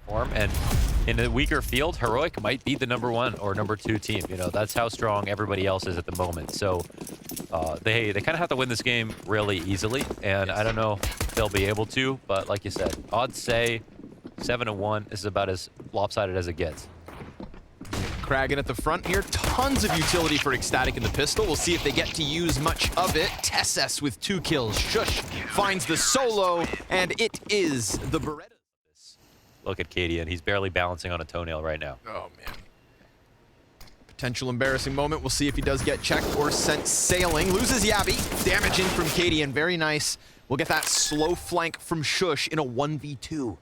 form, and in a weaker field, Heroic might be the #1 or #2 team. You know, that's how strong everybody else is at the moment. So they kind of have to win this game really easily, and I don't know if they'll be able to, but like you said, odds say 7-1 is about as lopsided as it gets. Kragan at the front here. Tons of utility for ECSTATIC in the pistol. We'll see if they get to use much of it. Tesses with 2 kills. Shush finds the solo, and it is the Beretta. Look at Katie, and he's barely balancing on a toenail right now. Oh, man. Potential embarrassing moment. We'll see if he does get checked or sent sailing. Loses Yabby. Damage in from Katie, and very nice. We'll get that slow flank from Shush in a 1v2.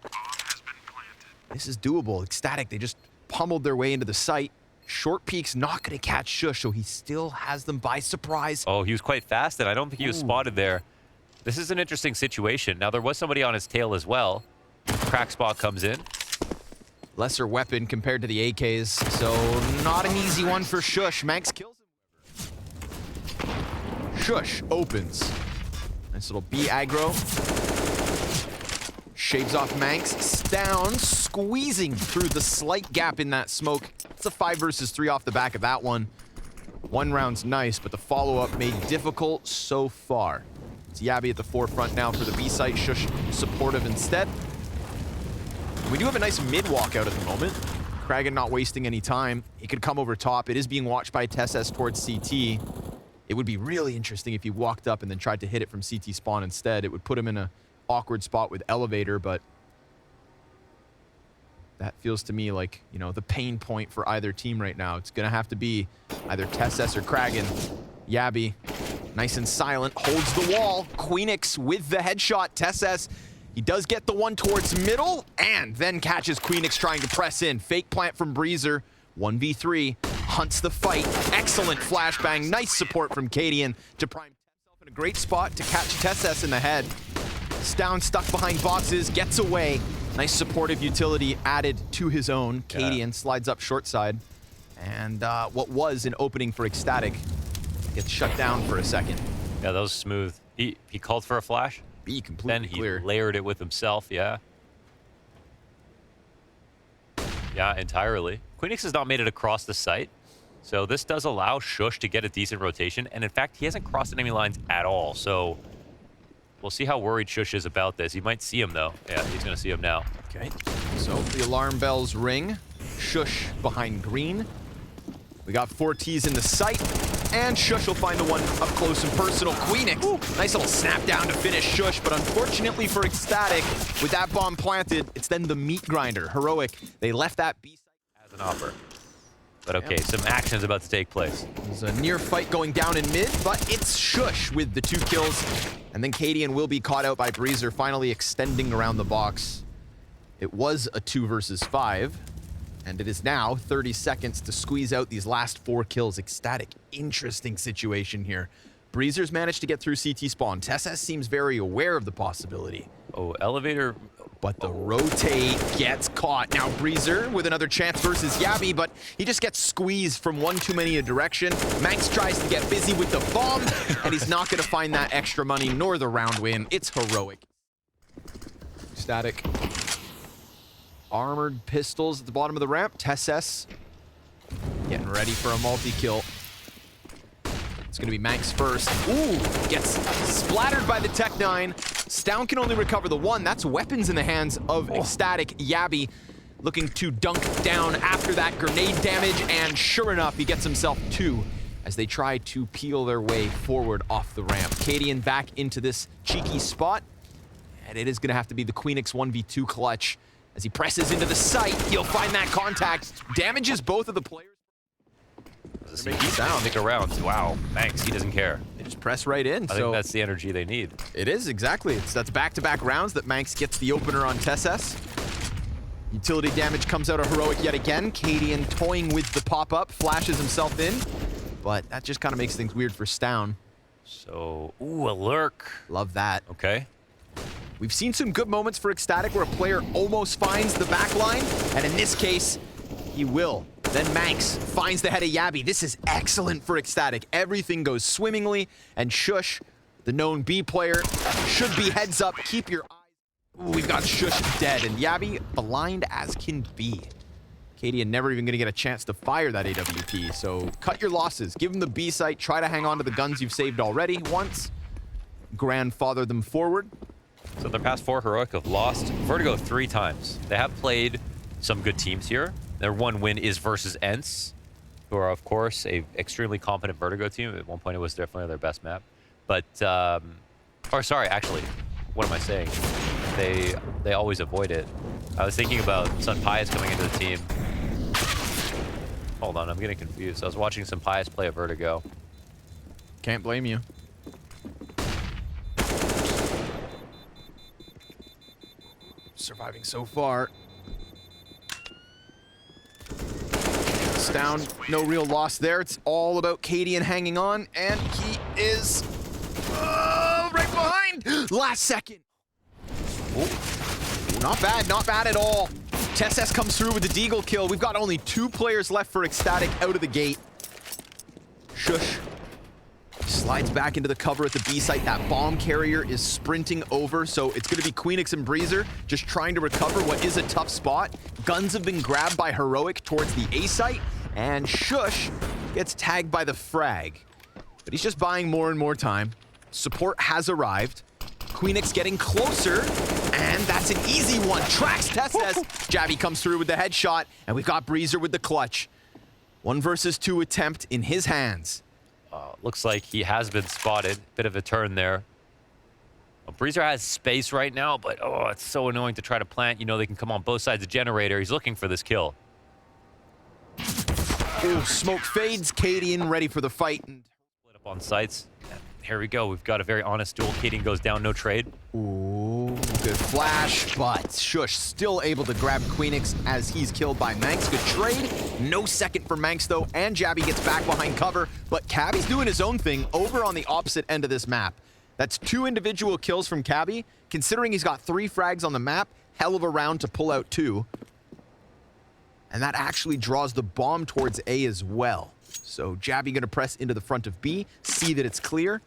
This is doable. ECSTATIC, they just pummeled their way into the site. Short peek's not going to catch Shush, so he still has them by surprise. Oh, he was quite fast, and I don't think he was spotted there. This is an interesting situation. Now, there was somebody on his tail as well. Crack spot comes in. Lesser weapon compared to the AKs, so not an easy one for Shush. Manx kills him. Shush opens. Nice little B aggro. Shaves off Manx. Down, squeezing through the slight gap in that smoke. It's a 5 versus 3 off the back of that one. One round's nice, but the follow-up made difficult so far. It's Yabby at the forefront now for the B site. Shush supportive instead. We do have a nice mid walkout at the moment. Kragan not wasting any time. He could come over top. It is being watched by Tesses towards CT. It would be really interesting if he walked up and then tried to hit it from CT spawn instead. It would put him in an awkward spot with Elevator, but that feels to me like, you know, the pain point for either team right now. It's gonna have to be either Tesses or Kragan. Yabby, nice and silent, holds the wall. Queenix with the headshot. Tesses, he does get the one towards middle, and then catches Queenix trying to press in. Fake plant from Breezer, 1v3, hunts the fight. Excellent flashbang, nice support from Cadian to prime himself in a great spot to catch Tesses in the head. Down, stuck behind boxes, gets away. Nice supportive utility added to his own. Cadian slides up short side. And what was an opening for ECSTATIC gets shut down for a second. Yeah, that was smooth. He called for a flash. B completely clear. Then he layered it with himself, yeah. Yeah, entirely. Queenix has not made it across the site. So this does allow Shush to get a decent rotation. And in fact, he hasn't crossed enemy lines at all. So we'll see how worried Shush is about this. He might see him, though. Yeah, he's going to see him now. Okay, so the alarm bells ring. Shush behind green. We got 4 Ts in the sight, and Shush will find the one up close and personal. Queenix, nice little snap down to finish Shush, but unfortunately for ECSTATIC, with that bomb planted, it's then the meat grinder. Heroic, they left that B site As an offer. But okay, some action's about to take place. There's a near fight going down in mid, but it's Shush with the 2 kills. And then Cadian will be caught out by Breezer, finally extending around the box. It was a 2 versus 5, and it is now 30 seconds to squeeze out these last 4 kills. ECSTATIC, interesting situation here. Breezer's managed to get through CT spawn. Tesses seems very aware of the possibility. Oh, Elevator. But the rotate gets caught. Now Breezer with another chance versus Yabby, but he just gets squeezed from one too many a direction. Manx tries to get busy with the bomb, and he's not going to find that extra money nor the round win. It's Heroic. Static. Armored pistols at the bottom of the ramp. Tesses getting ready for a multi-kill. It's going to be Manx first. Ooh, gets splattered by the Tech 9. Stown can only recover the 1. That's weapons in the hands of ECSTATIC. Yabby looking to dunk down after that grenade damage, and sure enough, he gets himself 2 as they try to peel their way forward off the ramp. Cadian back into this cheeky spot, and it is going to have to be the Queenix 1v2 clutch. As he presses into the site, he'll find that contact, damages both of the players. Sound. Stick around. Wow, thanks. He doesn't care. They just press right in. I think that's the energy they need. It is, exactly. That's back-to-back rounds that Manx gets the opener on Tesses. Utility damage comes out of Heroic yet again. Cadian toying with the pop-up, flashes himself in, but that just kind of makes things weird for Stown. So, ooh, a lurk. Love that. Okay. We've seen some good moments for ECSTATIC where a player almost finds the back line, and in this case, he will. Then Manx finds the head of Yabby. This is excellent for ECSTATIC. Everything goes swimmingly, and Shush, the known B player, should be heads up. Keep your eyes Ooh, we've got Shush dead, and Yabby blind as can be. Cadian never even gonna get a chance to fire that AWP, so cut your losses. Give him the B site, try to hang on to the guns you've saved already once. Grandfather them forward. So their past 4 Heroic have lost Vertigo 3 times. They have played some good teams here. Their one win is versus ENCE, who are, of course, a extremely competent Vertigo team. At one point, it was definitely their best map. But, or sorry, actually, what am I saying? They always avoid it. I was thinking about Sun Pius coming into the team. Hold on, I'm getting confused. I was watching Sun Pius play a Vertigo. Can't blame you. Surviving so far. It's down, no real loss there. It's all about Cadian hanging on, and he is right behind. Last second. Oh, not bad at all. TSS comes through with the Deagle kill. We've got only 2 players left for ECSTATIC out of the gate. Shush slides back into the cover at the B site. That bomb carrier is sprinting over, so it's going to be Queenix and Breezer just trying to recover what is a tough spot. Guns have been grabbed by Heroic towards the A site, and Shush gets tagged by the frag. But he's just buying more and more time. Support has arrived. Queenix getting closer, and that's an easy one. Tracks TSS. Jabby comes through with the headshot, and we've got Breezer with the clutch. 1 versus 2 attempt in his hands. Looks like he has been spotted. Bit of a turn there. Well, Breezer has space right now, but oh, it's so annoying to try to plant. You know they can come on both sides of Generator. He's looking for this kill. Ooh, smoke fades. Cadian ready for the fight. Split up on sites. And here we go. We've got a very honest duel. Cadian goes down, no trade. Ooh, good flash, but Shush still able to grab Queenix as he's killed by Manx. Good trade. No second for Manx, though, and Jabby gets back behind cover, but Cabby's doing his own thing over on the opposite end of this map. That's 2 individual kills from Cabby. Considering he's got 3 frags on the map, hell of a round to pull out 2. And that actually draws the bomb towards A as well. So Jabby gonna press into the front of B, see that it's clear.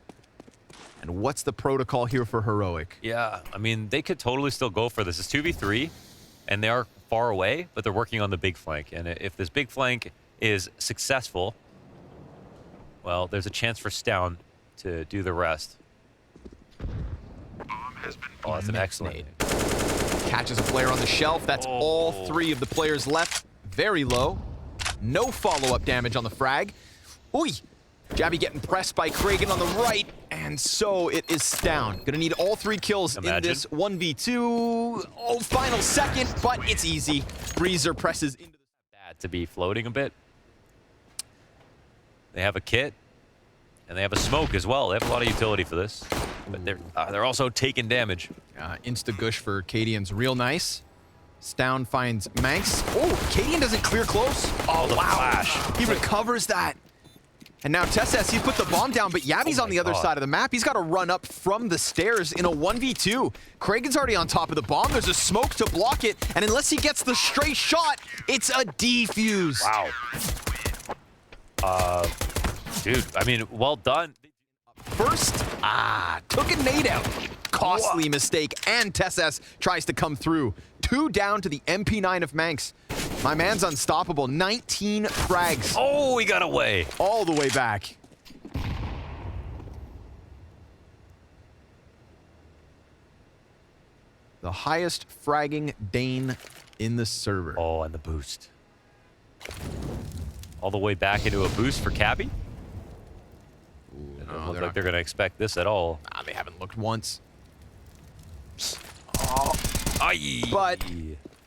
And what's the protocol here for Heroic? Yeah, I mean, they could totally still go for this. It's 2v3, and they are far away, but they're working on the big flank. And if this big flank is successful, well, there's a chance for Stown to do the rest. Oh, that's an excellent. Catches a player on the shelf. That's all 3 of the players left. Very low. No follow-up damage on the frag. Ooh, Jabby getting pressed by Kragan on the right, and so it is Stown. Gonna need all 3 kills in this 1v2. Oh, final second, but it's easy. Breezer presses into the... Bad to be floating a bit. They have a kit, and they have a smoke as well. They have a lot of utility for this, but they're also taking damage. Insta-gush for Cadian's real nice. Stown finds Manx. Oh, Cadian doesn't clear close. Oh, wow. Flash. He recovers that. And now TSS, he's put the bomb down, but Yabby's on the other side of the map. He's got to run up from the stairs in a 1v2. Kragan's already on top of the bomb. There's a smoke to block it, and unless he gets the straight shot, it's a defuse. Wow. Dude, I mean, well done. First, took a nade out. Costly mistake, and TSS tries to come through. 2 down to the MP9 of Manx. My man's unstoppable. 19 frags. Oh, he got away. All the way back. The highest fragging Dane in the server. Oh, and the boost. All the way back into a boost for Cabby? It doesn't look like they're going to expect this at all. Nah, they haven't looked once. Oh. Aye. But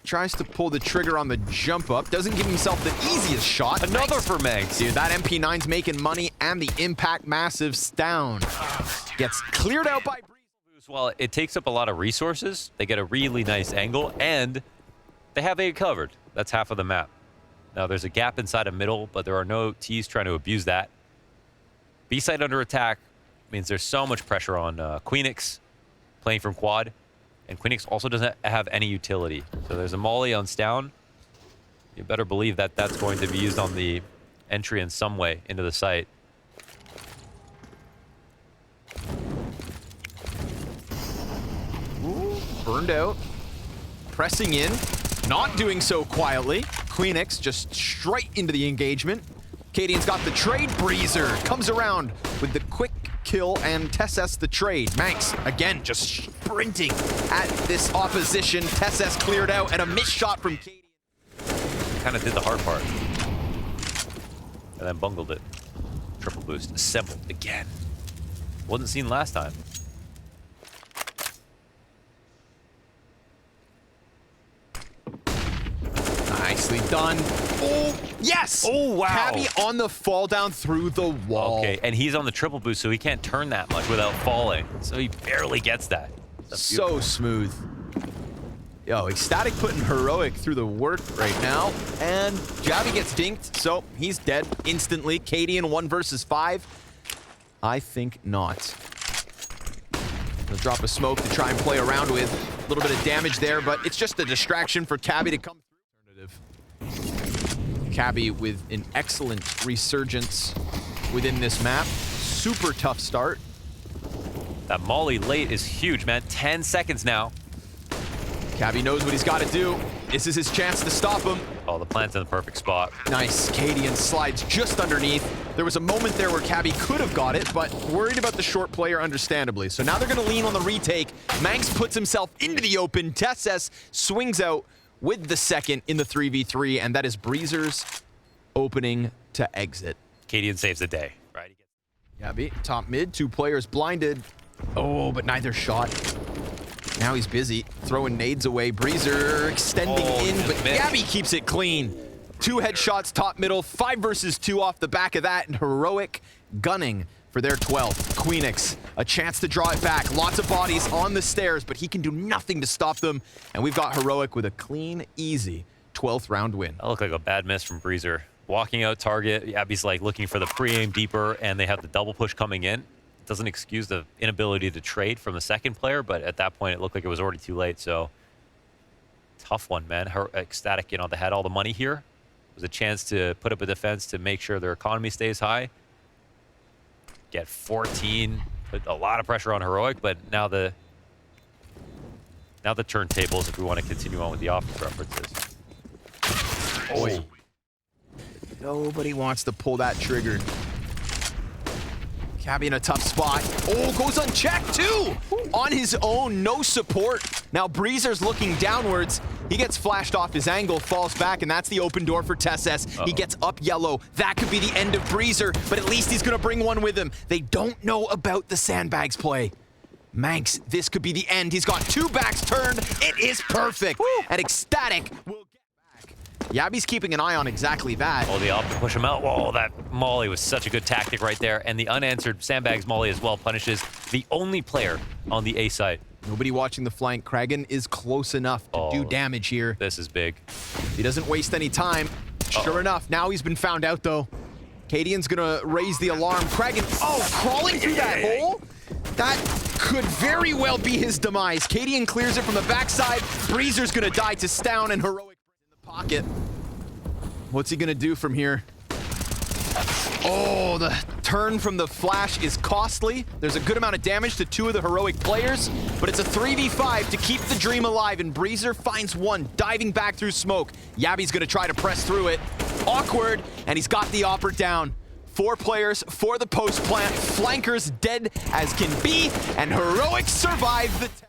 tries to pull the trigger on the jump up. Doesn't give himself the easiest shot. Another for Manx. Dude, that MP9's making money, and the impact massive's down. Gets cleared out by Breeze. Well, it takes up a lot of resources. They get a really nice angle, and they have A covered. That's half of the map. Now, there's a gap inside of middle, but there are no T's trying to abuse that. B side under attack means there's so much pressure on Queenix playing from quad. And Queenix also doesn't have any utility. So there's a molly on Stown. You better believe that that's going to be used on the entry in some way into the site. Ooh, burned out, pressing in, not doing so quietly. Queenix just straight into the engagement. Cadian's got the trade. Breezer comes around with the quick kill and Tesses the trade. Manx, again, just sprinting at this opposition. Tesses cleared out and a missed shot from Cadian. Kind of did the hard part. And then bungled it. Triple boost. Assembled again. Wasn't seen last time. Nicely done. Oh, yes! Oh, wow. Cabby on the fall down through the wall. Okay, and he's on the triple boost, so he can't turn that much without falling. So he barely gets that. So smooth. Yo, ECSTATIC putting Heroic through the work right now. And Jabby gets dinked, so he's dead instantly. Cadian 1 versus 5. I think not. He'll drop a smoke to try and play around with. A little bit of damage there, but it's just a distraction for Cabby to come through. Cabby with an excellent resurgence within this map. Super tough start. That molly late is huge, man. 10 seconds now. Cabby knows what he's got to do. This is his chance to stop him. Oh, the plant's in the perfect spot. Nice. Cadian slides just underneath. There was a moment there where Cabby could have got it, but worried about the short player, understandably. So now they're going to lean on the retake. Manx puts himself into the open. Tesses swings out with the second in the 3v3, and that is Breezer's opening to exit. Cadian saves the day, right? Cabby, top mid, 2 players blinded. Oh, but neither shot. Now he's busy throwing nades away. Breezer extending in, but Cabby keeps it clean. 2 headshots, top middle, 5 versus 2 off the back of that, and Heroic gunning for their 12th. Queenix, a chance to draw it back. Lots of bodies on the stairs, but he can do nothing to stop them. And we've got Heroic with a clean, easy 12th round win. That looked like a bad miss from Breezer. Walking out target, Abby's like looking for the pre-aim deeper, and they have the double push coming in. Doesn't excuse the inability to trade from the second player, but at that point it looked like it was already too late. So tough one, man. ECSTATIC, you know, they had all the money here. It was a chance to put up a defense to make sure their economy stays high. Get 14, put a lot of pressure on Heroic, but now the turntables, if we want to continue on with the offense references. Oh. Nobody wants to pull that trigger. Cabby in a tough spot. Oh, goes unchecked too! On his own, no support. Now Breezer's looking downwards. He gets flashed off his angle, falls back, and that's the open door for Tesses. He gets up yellow. That could be the end of Breezer, but at least he's gonna bring one with him. They don't know about the sandbags play. Manx, this could be the end. He's got 2 backs turned. It is perfect. And ECSTATIC will get back. Yabby's keeping an eye on exactly that. Oh, they opt to push him out. Whoa, that molly was such a good tactic right there. And the unanswered sandbags molly as well punishes the only player on the A side. Nobody watching the flank. Kragan is close enough to do damage here. This is big. He doesn't waste any time. Sure enough, now he's been found out though. Cadian's gonna raise the alarm. Kragan, crawling through that hole? That could very well be his demise. Cadian clears it from the backside. Breezer's gonna die to Stown, and Heroic in the pocket. What's he gonna do from here? Oh, the turn from the flash is costly. There's a good amount of damage to 2 of the Heroic players, but it's a 3v5 to keep the dream alive, and Breezer finds one, diving back through smoke. Yabby's gonna try to press through it. Awkward, and he's got the opera down. 4 players for the post plant. Flankers dead as can be, and Heroic survive the test.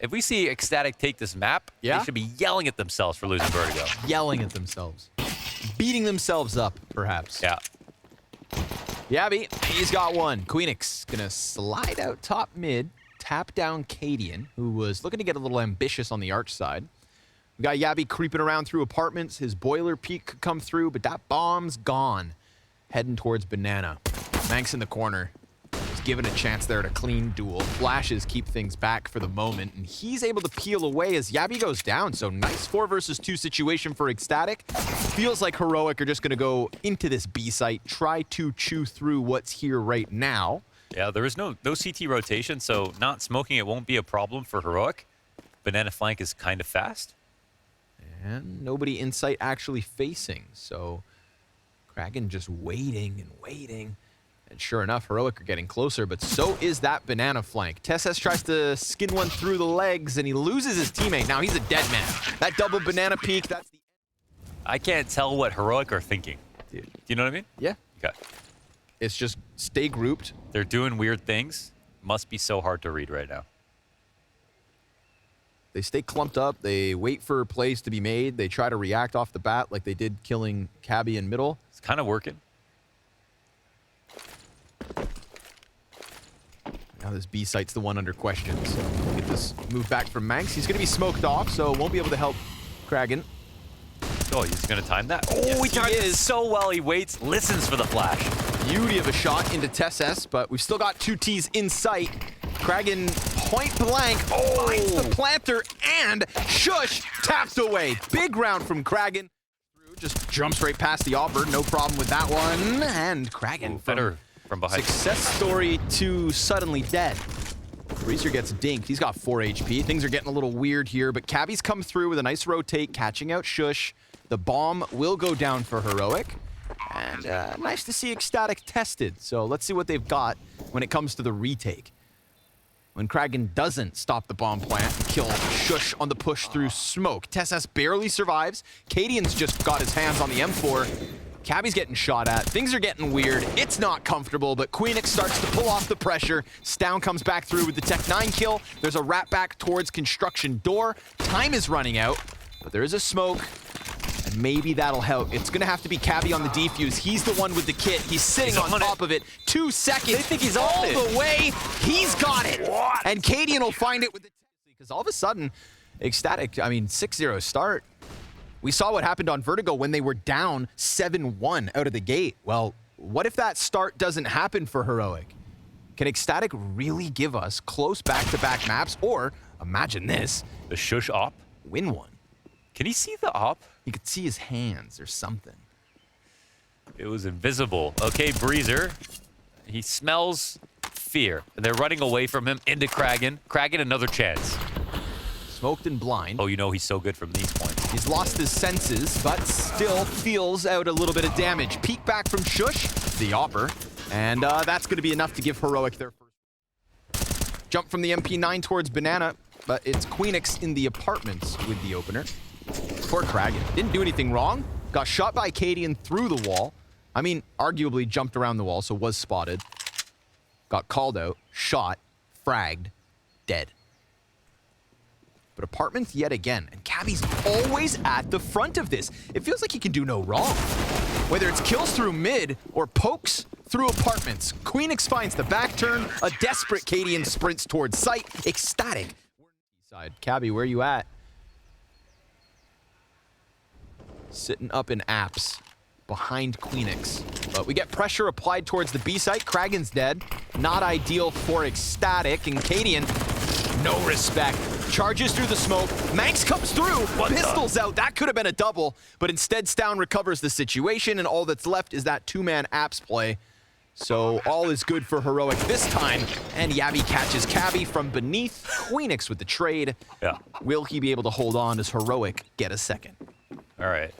If we see ECSTATIC take this map, they should be yelling at themselves for losing Vertigo. Yelling at themselves. Beating themselves up, perhaps. Yeah. Yabby, he's got one. Queenix gonna slide out top mid, tap down Cadian, who was looking to get a little ambitious on the arch side. We got Yabby creeping around through apartments. His boiler peak could come through, but that bomb's gone. Heading towards Banana. Manx in the corner. He's given a chance there to clean duel. Flashes keep things back for the moment, and he's able to peel away as Yabby goes down. So nice 4 versus 2 situation for ECSTATIC. Feels like Heroic are just going to go into this B site, try to chew through what's here right now. Yeah, there is no CT rotation, so not smoking it won't be a problem for Heroic. Banana flank is kind of fast. And nobody in sight actually facing, so Kragan just waiting and waiting. And sure enough, Heroic are getting closer, but so is that banana flank. TeSS tries to skin one through the legs, and he loses his teammate. Now he's a dead man. That double banana peek, that's the... I can't tell what Heroic are thinking. Dude. Do you know what I mean? Yeah. Okay. It's just stay grouped. They're doing weird things. Must be so hard to read right now. They stay clumped up. They wait for plays to be made. They try to react off the bat like they did killing Cabby in middle. It's kind of working. Now this B site's the one under question. So we'll get this move back from Manx. He's going to be smoked off, so won't be able to help Kragan. Oh, he's going to time that? Oh, Yes, he timed he it is. so well. He waits, listens for the flash. Beauty of a shot into TeSS, but we've still got 2 Ts in sight. Kragan point blank finds the planter, and Shush tapped away. Big round from Kragan. Just jumps right past the offer. No problem with that one. And Kragan Better from behind. Success story to suddenly dead. Reeser gets dinked. He's got 4 HP. Things are getting a little weird here, but Cabby's come through with a nice rotate, catching out Shush. The bomb will go down for Heroic. And nice to see ECSTATIC tested. So let's see what they've got when it comes to the retake. When Kragan doesn't stop the bomb plant and kill Shush on the push through smoke. TeSS barely survives. Cadian's just got his hands on the M4. Cabby's getting shot at. Things are getting weird. It's not comfortable, but Queenix starts to pull off the pressure. Stown comes back through with the Tech 9 kill. There's a rat back towards construction door. Time is running out, but there is a smoke. And maybe that'll help. It's going to have to be Cabby on the defuse. He's the one with the kit. He's sitting on top of it. 2 seconds. They think he's all on it. the way. He's got it. What? And Cadian will find it with the... Because all of a sudden, ECSTATIC, I mean, 6-0 start. We saw what happened on Vertigo when they were down 7-1 out of the gate. Well, what if that start doesn't happen for Heroic? Can ECSTATIC really give us close back-to-back maps? Or, imagine this, The Shush op? win one. Can he see the op? You could see his hands or something. It was invisible. Okay, Breezer. He smells fear. And they're running away from him into Kragan. Kragan, another chance. Smoked and blind. Oh, you know he's so good from these points. He's lost his senses, but still feels out a little bit of damage. Peek back from Shush, the Opper, and that's going to be enough to give Heroic their first. Jump from the MP9 towards Banana, but it's Queenix in the apartments with the opener. Poor Kragan. Didn't do anything wrong. Got shot by Cadian through the wall. I mean, arguably jumped around the wall, so was spotted. Got called out, shot, fragged, dead. But apartments yet again, and Cabby's always at the front of this. It feels like he can do no wrong. Whether it's kills through mid or pokes through apartments, Queenix finds the back turn, a desperate Cadian sprints towards site. ECSTATIC. Side. Cabby, where you at? Sitting up in apps behind Queenix. But we get pressure applied towards the B site. Kragan's dead. Not ideal for ECSTATIC, and Cadian, no respect. Charges through the smoke. Manx comes through. Pistols out. That could have been a double, but instead Stown recovers the situation, and all that's left is that 2-man apps play. So all is good for Heroic this time, and Yabby catches Cabby from beneath. Queenix with the trade. Yeah. Will he be able to hold on? Does Heroic get a second? All right.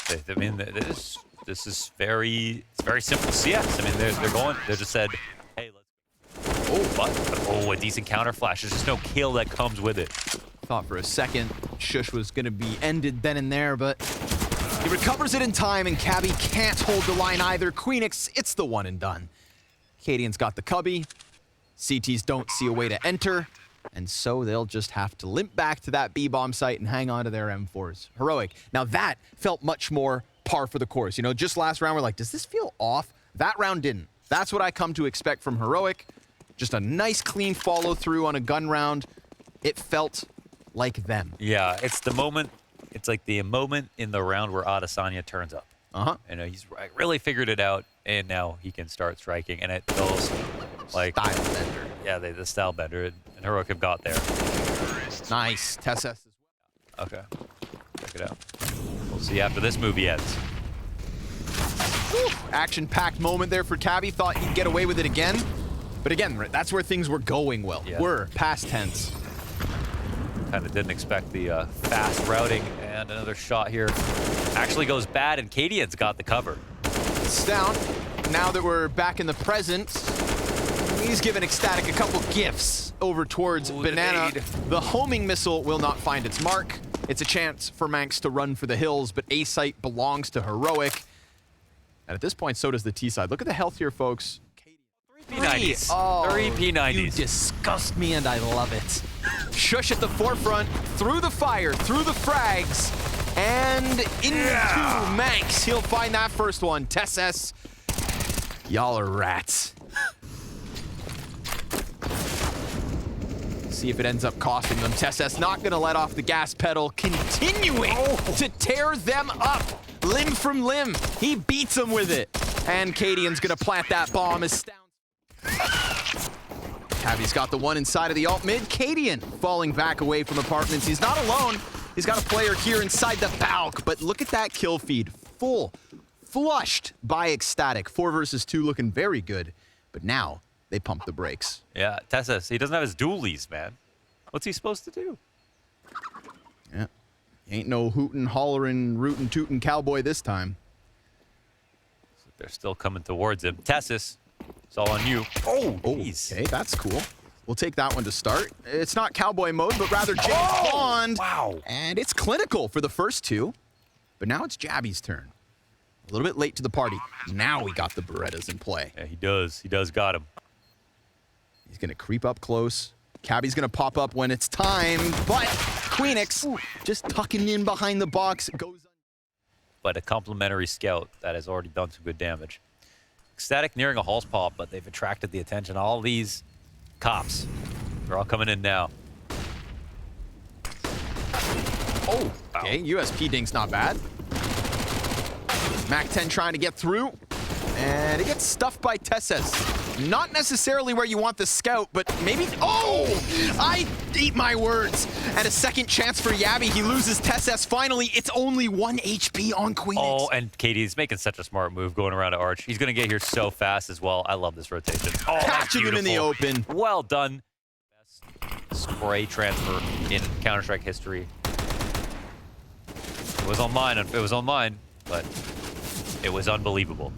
I mean, this is very simple CS. I mean, they just said, hey, let's. Oh, but a decent counter flash. There's just no kill that comes with it. Thought for a second Shush was going to be ended then and there, but he recovers it in time, and Cabby can't hold the line either. Queenix, it's the one and done. Cadian's got the cubby. CTs don't see a way to enter, and so they'll just have to limp back to that B-bomb site and hang on to their M4s. Heroic. Now that felt much more par for the course. You know, just last round we're like, does this feel off? That round didn't. That's what I come to expect from Heroic. Just a nice clean follow through on a gun round. It felt like them. Yeah, it's the moment. It's like the moment in the round where Adesanya turns up. And he's really figured it out, and now he can start striking. And it feels like Style bender. Yeah, the style bender, and Heroic have got there. Nice. TeSS as well. Okay, check it out. We'll see after this movie ends. Action-packed moment there for Cabby. Thought he'd get away with it again. But again, that's where things were going well. Yeah. Were past tense. Kind of didn't expect the fast routing, and another shot here actually goes bad, and Cadian's got the cover. It's down. now that we're back in the present, he's giving ECSTATIC a couple gifts over towards Banana. The homing missile will not find its mark. It's a chance for Manx to run for the hills, but A site belongs to Heroic. And at this point, so does the T side. Look at the health here, folks. P90s. Oh, 3 P90s. You disgust me, and I love it. Shush at the forefront, through the fire, through the frags, and into Manx. He'll find that first one. TSS, y'all are rats. See if it ends up costing them. TSS not gonna let off the gas pedal, continuing to tear them up, limb from limb. He beats them with it. And Cadian's gonna plant that bomb. Tabby's got the one inside of the alt mid. Cadian falling back away from apartments. He's not alone. He's got a player here inside the balk, but look at that kill feed. Flushed by ECSTATIC. 4 versus 2 looking very good, but now they pump the brakes. Yeah, TSS, he doesn't have his dualies, man. What's he supposed to do? Yeah, ain't no hootin', hollerin', rootin', tootin' cowboy this time. They're still coming towards him. TSS, it's all on you. Oh, okay, that's cool. We'll take that one to start. It's not cowboy mode, but rather James Bond. Wow. And it's clinical for the first two, but now it's Jabby's turn. A little bit late to the party. Now we got the Berettas in play. Yeah, he does. He does got him. He's gonna creep up close. Cabby's gonna pop up when it's time, but Queenix just tucking in behind the box. Goes. But a complimentary scout that has already done some good damage. ECSTATIC nearing a Halls pop, but they've attracted the attention. All these cops, they're all coming in now. Oh, okay. USP ding's not bad. Mac-10 trying to get through, and it gets stuffed by TSS. Not necessarily where you want the scout, but maybe... Oh! I eat my words. And a second chance for Yabby. He loses TSS finally. It's only 1 HP on Queenix. Oh, and Katie's making such a smart move going around to Arch. He's going to get here so fast as well. I love this rotation. Oh, catching him in the open. Well done. Best spray transfer in Counter-Strike history. It was on mine. It was on mine, but it was unbelievable.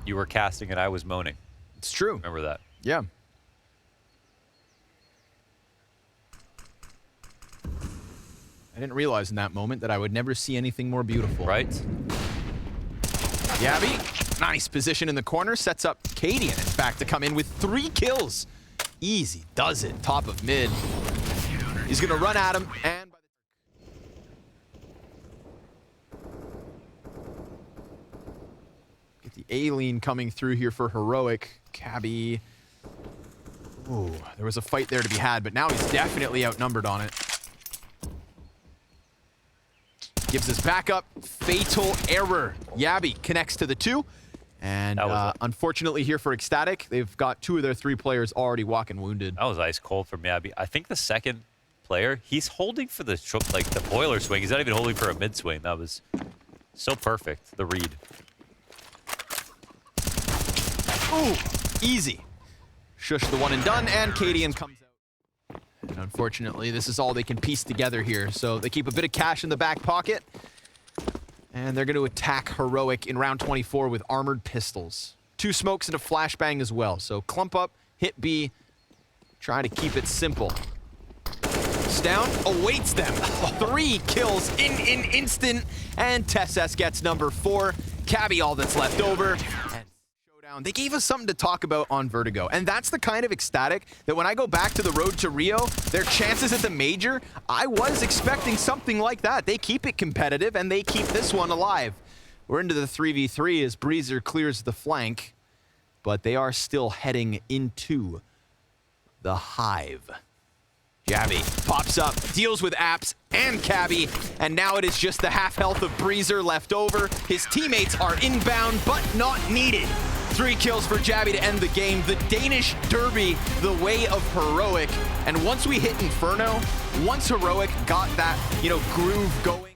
You were casting and I was moaning. It's true. Remember that? Yeah. I didn't realize in that moment that I would never see anything more beautiful. Right? Yabby, nice position in the corner, sets up Cadian, in fact, to come in with 3 kills. Easy does it, top of mid. He's gonna run at him, and get the Alien coming through here for Heroic. Cabby. Ooh, there was a fight there to be had, but now he's definitely outnumbered on it. Gives us backup. Fatal error. Yabby connects to the 2. And unfortunately here for ECSTATIC, they've got 2 of their 3 players already walking wounded. That was ice cold from Yabby. I think the second player, he's holding for the the boiler swing. He's not even holding for a mid swing. That was so perfect, the read. Ooh, easy. Shush the one and done, and Cadian comes out. And unfortunately, this is all they can piece together here. So they keep a bit of cash in the back pocket. And they're going to attack Heroic in round 24 with armored pistols. 2 smokes and a flashbang as well. So clump up, hit B, try to keep it simple. Down, awaits them. 3 kills in an instant, and TSS gets number 4. Cabby all that's left over. And Showdown, they gave us something to talk about on Vertigo, and that's the kind of ECSTATIC that when I go back to the road to Rio, their chances at the major, I was expecting something like that. They keep it competitive, and they keep this one alive. We're into the 3v3 as Breezer clears the flank, but they are still heading into the Hive. Yabby pops up, deals with Apps and Cabby, and now it is just the half health of Breezer left over. His teammates are inbound, but not needed. 3 kills for Jabby to end the game. The Danish Derby, the way of Heroic. And once we hit Inferno, once Heroic got that, groove going,